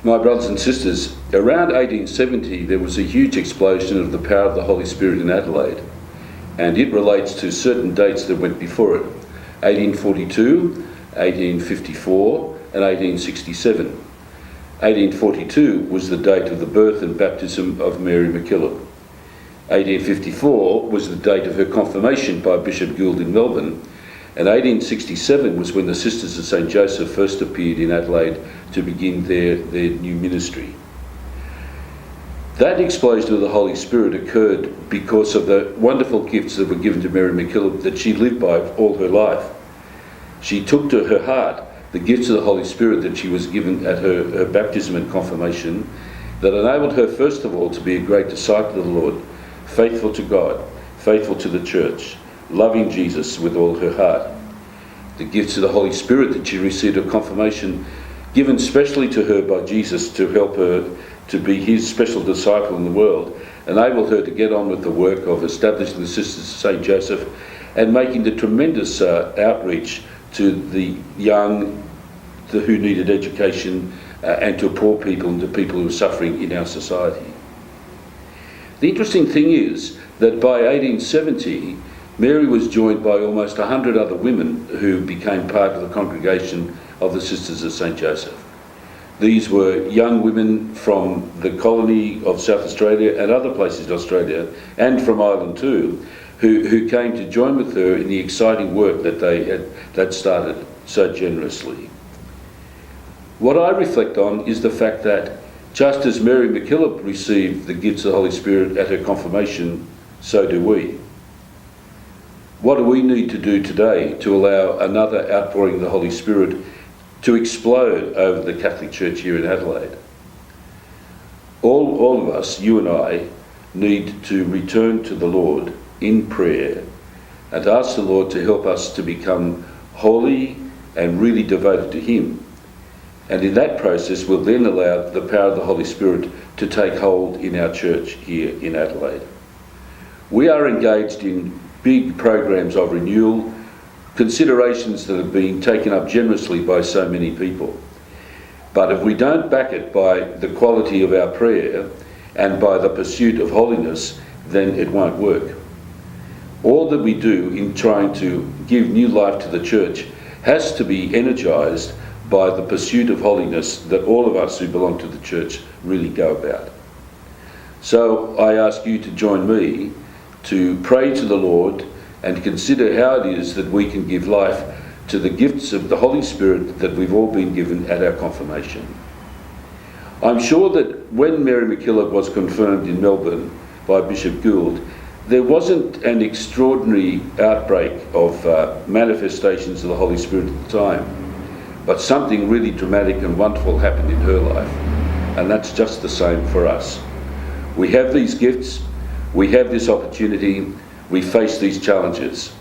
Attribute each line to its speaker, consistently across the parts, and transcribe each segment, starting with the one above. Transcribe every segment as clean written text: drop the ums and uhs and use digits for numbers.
Speaker 1: My brothers and sisters, around 1870 there was a huge explosion of the power of the Holy Spirit in Adelaide, and it relates to certain dates that went before it: 1842, 1854 and 1867. 1842 was the date of the birth and baptism of Mary MacKillop. 1854 was the date of her confirmation by Bishop Gould in Melbourne, and 1867 was when the Sisters of St. Joseph first appeared in Adelaide to begin their new ministry. That explosion of the Holy Spirit occurred because of the wonderful gifts that were given to Mary MacKillop that she lived by all her life. She took to her heart the gifts of the Holy Spirit that she was given at her baptism and confirmation, that enabled her first of all to be a great disciple of the Lord, faithful to God, faithful to the church, loving Jesus with all her heart. The gifts of the Holy Spirit that she received at confirmation, given specially to her by Jesus to help her to be his special disciple in the world, enabled her to get on with the work of establishing the Sisters of St. Joseph and making the tremendous outreach to the young who needed education and to poor people and to people who were suffering in our society. The interesting thing is that by 1870, Mary was joined by almost 100 other women who became part of the congregation of the Sisters of St. Joseph. These were young women from the colony of South Australia and other places in Australia, and from Ireland too, who came to join with her in the exciting work that they'd started so generously. What I reflect on is the fact that just as Mary MacKillop received the gifts of the Holy Spirit at her confirmation, so do we. What do we need to do today to allow another outpouring of the Holy Spirit to explode over the Catholic Church here in Adelaide? All of us, you and I, need to return to the Lord in prayer and ask the Lord to help us to become holy and really devoted to him. And in that process, we'll then allow the power of the Holy Spirit to take hold in our church here in Adelaide. We are engaged in big programs of renewal, considerations that have been taken up generously by so many people. But if we don't back it by the quality of our prayer and by the pursuit of holiness, then it won't work. All that we do in trying to give new life to the church has to be energised by the pursuit of holiness that all of us who belong to the church really go about. So I ask you to join me to pray to the Lord and consider how it is that we can give life to the gifts of the Holy Spirit that we've all been given at our confirmation. I'm sure that when Mary MacKillop was confirmed in Melbourne by Bishop Gould, there wasn't an extraordinary outbreak of manifestations of the Holy Spirit at the time, but something really dramatic and wonderful happened in her life, and that's just the same for us. We have these gifts, we have this opportunity, we face these challenges.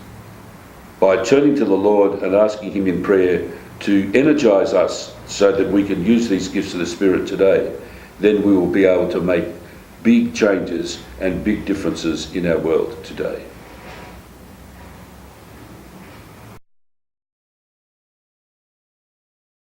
Speaker 1: By turning to the Lord and asking him in prayer to energise us so that we can use these gifts of the Spirit today, then we will be able to make big changes and big differences in our world today.